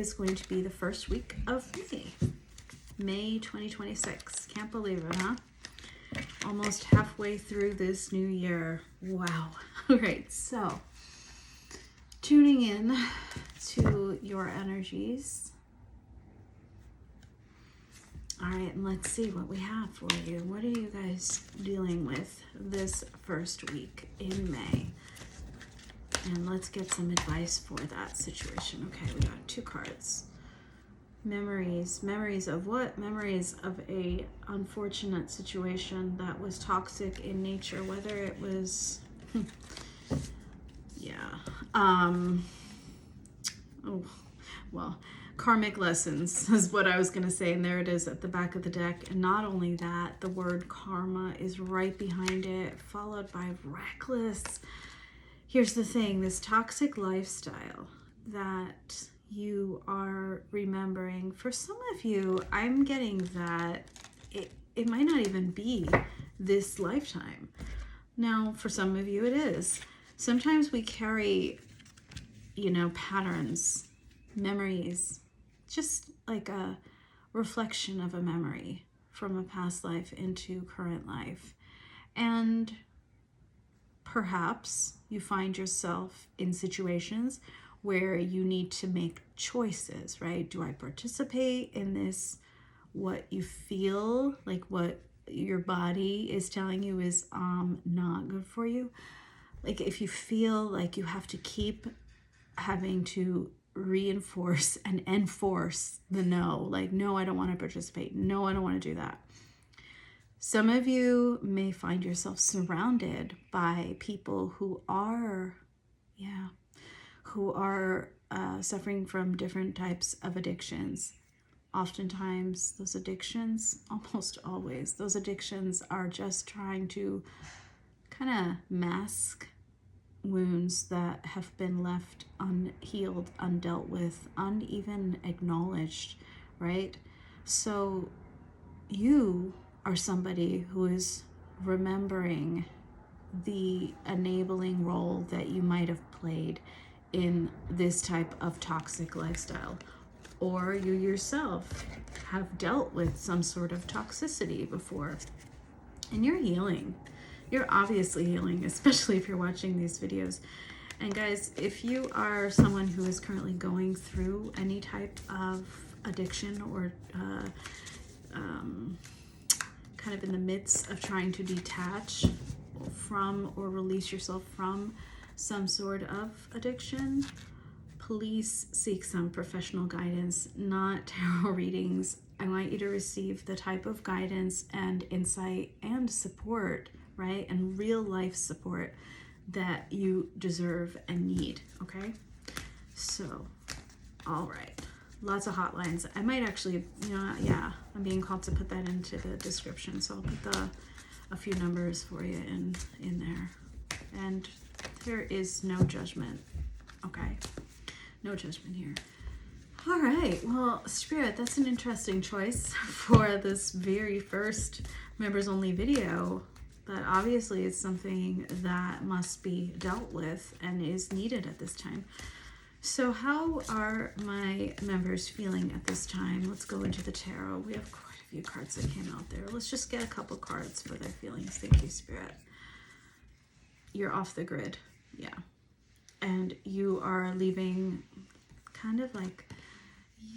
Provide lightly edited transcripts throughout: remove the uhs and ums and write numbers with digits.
Is going to be the first week of May 2026. Can't believe it, huh? Almost halfway through this new year. Wow. All right, so tuning in to your energies. All right, and let's see what we have for you. What are you guys dealing with this first week in May? And let's get some advice for that situation. Okay, we got 2 cards. Memories. Memories of what? Memories of a unfortunate situation that was toxic in nature, whether it was karmic lessons is what I was going to say, and there it is at the back of the deck. And not only that, the word karma is right behind it, followed by reckless. Here's the thing, this toxic lifestyle that you are remembering, for some of you, I'm getting that it might not even be this lifetime. Now, for some of you, it is. Sometimes we carry, patterns, memories, just like a reflection of a memory from a past life into current life. And perhaps you find yourself in situations where you need to make choices, right? Do I participate in this, what you feel, like what your body is telling you is not good for you? Like if you feel like you have to keep having to reinforce and enforce the no, like, no, I don't want to participate. No, I don't want to do that. Some of you may find yourself surrounded by people who are, suffering from different types of addictions. Oftentimes, those addictions, almost always, those addictions are just trying to kind of mask wounds that have been left unhealed, undealt with, uneven acknowledged, right? So you are somebody who is remembering the enabling role that you might have played in this type of toxic lifestyle, or you yourself have dealt with some sort of toxicity before, and you're healing. You're obviously healing, especially if you're watching these videos. And guys, if you are someone who is currently going through any type of addiction or kind of in the midst of trying to detach from or release yourself from some sort of addiction, please seek some professional guidance, not tarot readings. I want you to receive the type of guidance and insight and support, right? And real life support that you deserve and need, okay? So, all right. Lots of hotlines. I might actually, I'm being called to put that into the description. So I'll put a few numbers for you in there. And there is no judgment, okay? No judgment here. All right, well, Spirit, that's an interesting choice for this very first members only video. But obviously it's something that must be dealt with and is needed at this time. So how are my members feeling at this time? Let's go into the tarot. We have quite a few cards that came out there. Let's just get a couple cards for their feelings. Thank you, Spirit. You're off the grid. Yeah. And you are leaving kind of like,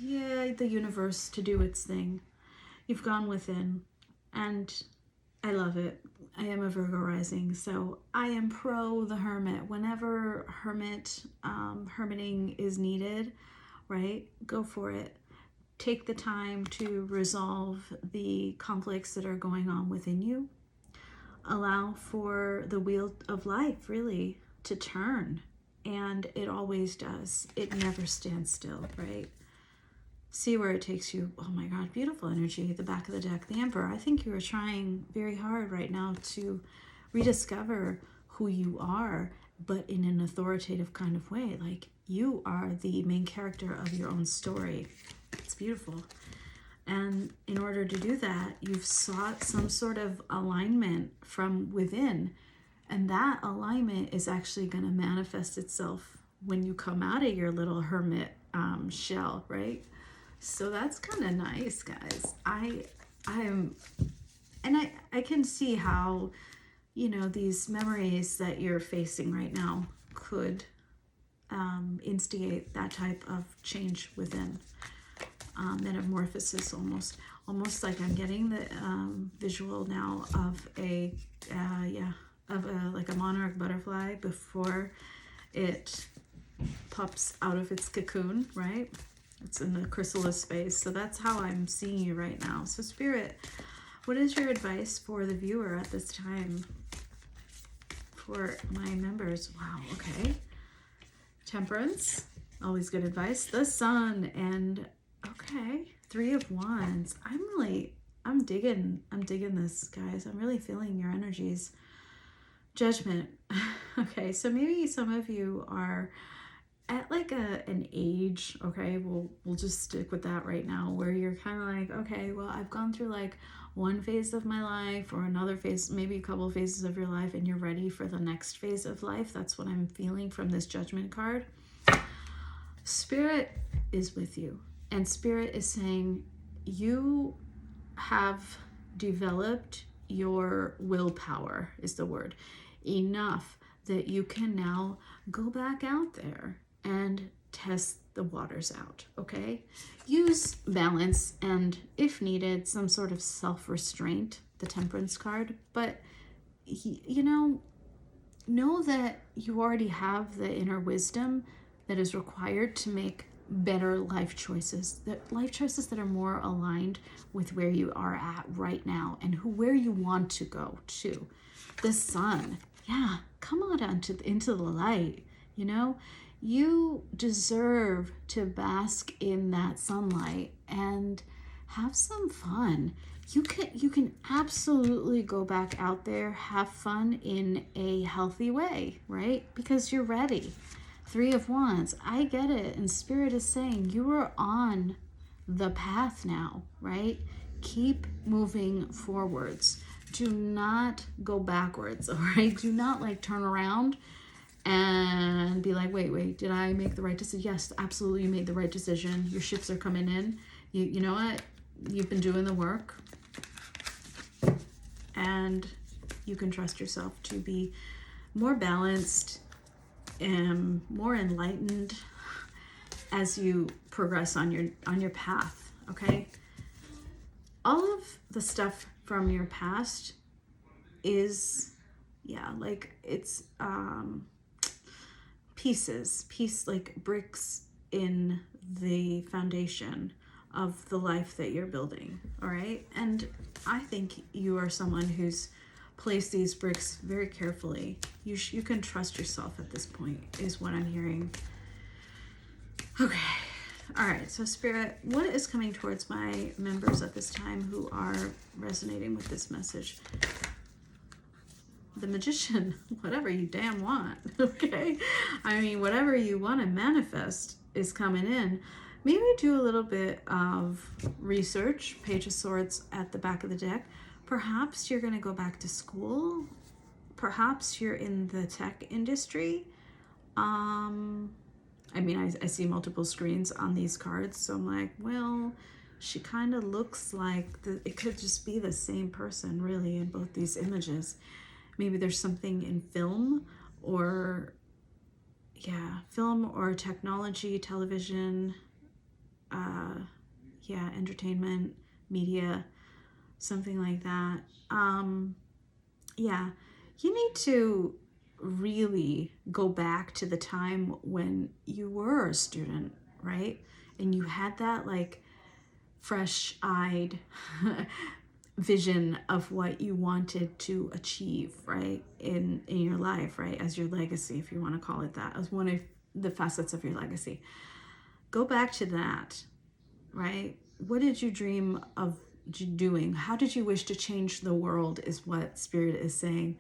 the universe to do its thing. You've gone within, and I love it. I am a Virgo rising, so I am pro the hermit. Whenever hermiting is needed, right? Go for it. Take the time to resolve the conflicts that are going on within you. Allow for the wheel of life really to turn, and it always does. It never stands still, right? See where it takes you. Oh my God, beautiful energy at the back of the deck. The Emperor. I think you are trying very hard right now to rediscover who you are, but in an authoritative kind of way. Like you are the main character of your own story. It's beautiful. And in order to do that, you've sought some sort of alignment from within. And that alignment is actually going to manifest itself when you come out of your little hermit shell, right? So that's kind of nice, guys. I'm and I can see how, you know, these memories that you're facing right now could instigate that type of change within. Metamorphosis, almost like I'm getting the visual now of a like a monarch butterfly before it pops out of its cocoon, right? It's in the chrysalis phase. So that's how I'm seeing you right now. So Spirit, what is your advice for the viewer at this time? For my members. Wow, okay. Temperance, always good advice. The Sun, and okay, Three of Wands. I'm digging this, guys. I'm really feeling your energies. Judgment. Okay, so maybe some of you are at like an age, okay, we'll just stick with that right now, where you're kind of like, okay, well, I've gone through like one phase of my life or another phase, maybe a couple of phases of your life, and you're ready for the next phase of life. That's what I'm feeling from this Judgment card. Spirit is with you, and Spirit is saying you have developed your willpower, is the word, enough that you can now go back out there and test the waters out, okay? Use balance and, if needed, some sort of self-restraint, the Temperance card, but, you know that you already have the inner wisdom that is required to make better life choices, that are more aligned with where you are at right now and where you want to go to. The Sun, yeah, come on into the light. You know, you deserve to bask in that sunlight and have some fun. You can absolutely go back out there, have fun in a healthy way, right? Because you're ready. Three of Wands, I get it. And Spirit is saying you are on the path now, right? Keep moving forwards. Do not go backwards, all right? Do not like turn around and be like, wait, did I make the right decision? Yes, absolutely, you made the right decision. Your shifts are coming in. You know what? You've been doing the work. And you can trust yourself to be more balanced and more enlightened as you progress on your path, okay? All of the stuff from your past is, it's like bricks in the foundation of the life that you're building, all right? And I think you are someone who's placed these bricks very carefully. You can trust yourself at this point, is what I'm hearing. Okay. All right, so Spirit, what is coming towards my members at this time who are resonating with this message? The Magician, whatever you damn want, okay? I mean, whatever you want to manifest is coming in. Maybe do a little bit of research, Page of Swords at the back of the deck. Perhaps you're going to go back to school. Perhaps you're in the tech industry. I mean, I see multiple screens on these cards, so I'm like, well, she kind of looks like it could just be the same person, really, in both these images. Maybe there's something in film or technology, television, entertainment, media, something like that. You need to really go back to the time when you were a student, right? And you had that like fresh-eyed vision of what you wanted to achieve, right? In your life, right? As your legacy, if you want to call it that, as one of the facets of your legacy. Go back to that, right? What did you dream of doing? How did you wish to change the world, is what Spirit is saying.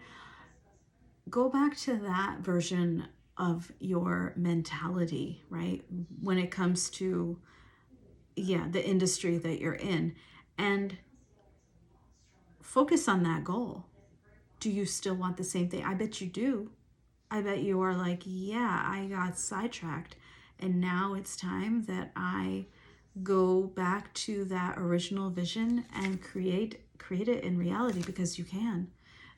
Go back to that version of your mentality, right? When it comes to, the industry that you're in, and focus on that goal. Do you still want the same thing? I bet you do. I bet you are like, I got sidetracked And now it's time that I go back to that original vision and create it in reality, because you can.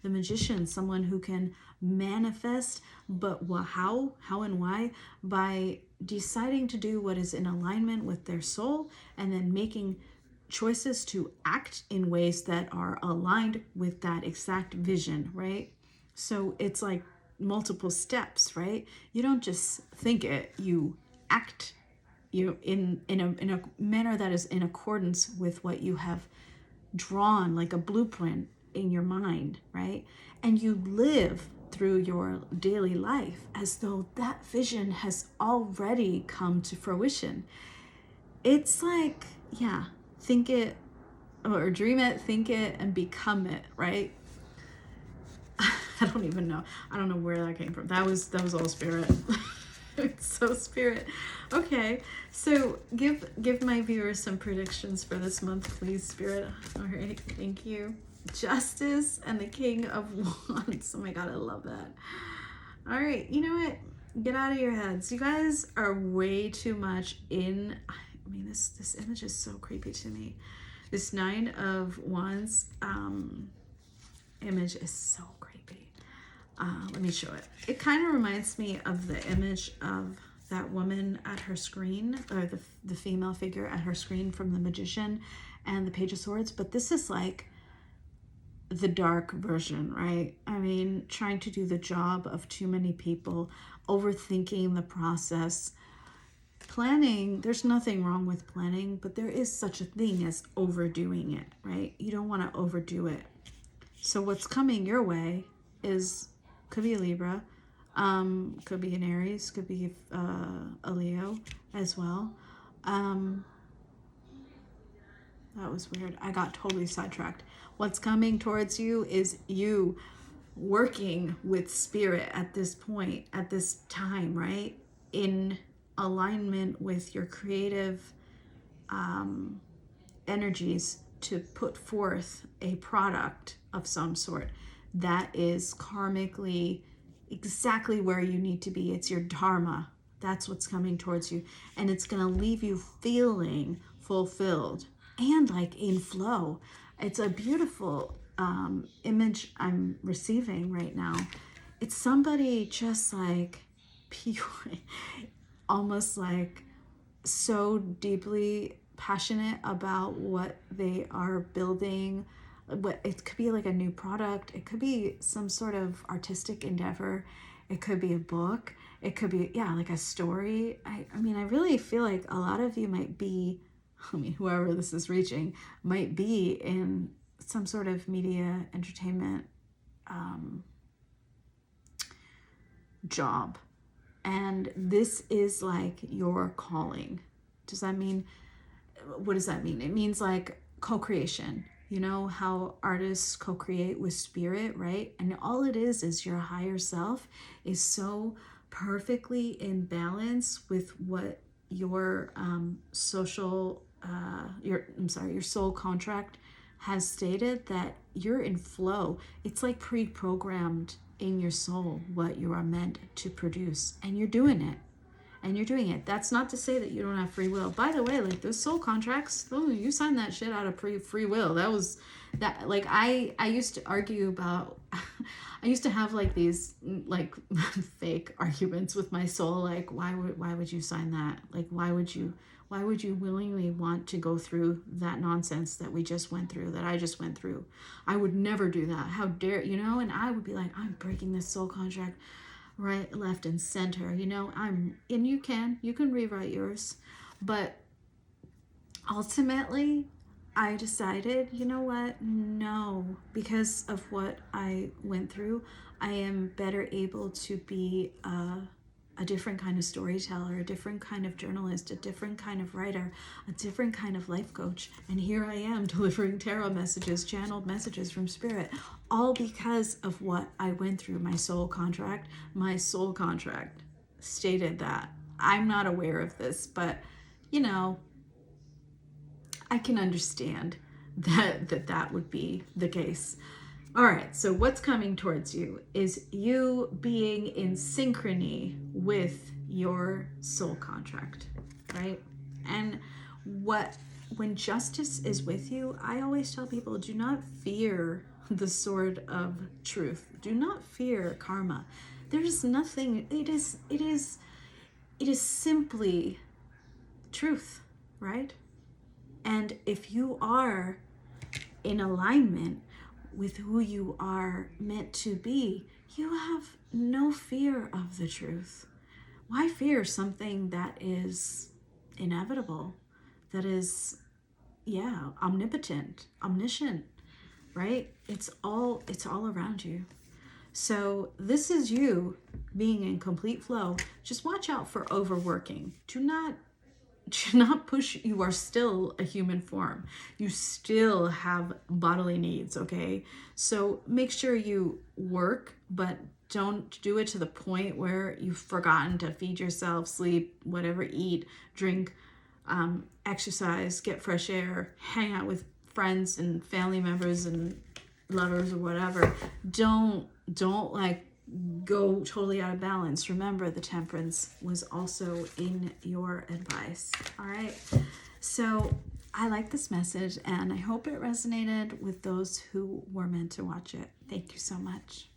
The magician, someone who can manifest, but how and why? By deciding to do what is in alignment with their soul, and then making choices to act in ways that are aligned with that exact vision, right? So it's like multiple steps, right? You don't just think it, you act in a manner that is in accordance with what you have drawn, like a blueprint in your mind, right? And you live through your daily life as though that vision has already come to fruition. It's like, yeah, think it or dream it, think it, and become it, right? I don't even know. I don't know where that came from. That was all spirit. It's so spirit. Okay, so give my viewers some predictions for this month, please, spirit. All right, thank you. Justice and the King of Wands. Oh my God, I love that. All right, you know what? Get out of your heads. You guys are way too much in. I mean, this image is so creepy to me. This Nine of Wands image is so creepy. Let me show it. It kind of reminds me of the image of that woman at her screen, or the female figure at her screen from The Magician and the Page of Swords. But this is like the dark version, right? I mean, trying to do the job of too many people, overthinking the process. Planning, there's nothing wrong with planning, but there is such a thing as overdoing it, right? You don't want to overdo it. So what's coming your way is, could be a Libra, could be an Aries, could be a Leo as well. That was weird. I got totally sidetracked. What's coming towards you is you working with spirit at this point, at this time, right? In alignment with your creative energies to put forth a product of some sort that is karmically exactly where you need to be. It's your dharma. That's what's coming towards you. And it's going to leave you feeling fulfilled and like in flow. It's a beautiful image I'm receiving right now. It's somebody just like pure, almost like so deeply passionate about what they are building. But it could be like a new product. It could be some sort of artistic endeavor. It could be a book. It could be, yeah, like a story. I mean, I really feel like a lot of you might be, I mean, whoever this is reaching, might be in some sort of media entertainment job. And this is like your calling. Does that mean, what does that mean? It means like co-creation. You know how artists co-create with spirit, right? And all it is your higher self is so perfectly in balance with what your your soul contract has stated, that you're in flow. It's like pre-programmed in your soul what you are meant to produce, and you're doing it. That's not to say that you don't have free will. By the way, like those soul contracts, you signed that shit out of free will. That like I used to argue about I used to have like these like fake arguments with my soul, like why would you sign that? Like why would you willingly want to go through that nonsense that we just went through, that I just went through? I would never do that. How dare, and I would be like, I'm breaking this soul contract right, left, and center, and you can rewrite yours. But ultimately I decided, you know what, no, because of what I went through, I am better able to be a different kind of storyteller, a different kind of journalist, a different kind of writer, a different kind of life coach. And here I am delivering tarot messages, channeled messages from spirit, all because of what I went through. My soul contract stated that. I'm not aware of this, but I can understand that would be the case. All right, so what's coming towards you is you being in synchrony with your soul contract, right? And when justice is with you, I always tell people, do not fear the sword of truth. Do not fear karma. There's nothing, it is simply truth, right? And if you are in alignment with who you are meant to be, you have no fear of the truth. Why fear something that is inevitable, that is, omnipotent, omniscient, right? It's all around you. So this is you being in complete flow. Just watch out for overworking. Do not push. You are still a human form. You still have bodily needs, okay? So make sure you work, but don't do it to the point where you've forgotten to feed yourself, sleep, whatever, eat, drink, exercise, get fresh air, hang out with friends and family members and lovers or whatever. Don't like go totally out of balance. Remember, the temperance was also in your advice. All right. So I like this message, and I hope it resonated with those who were meant to watch it. Thank you so much.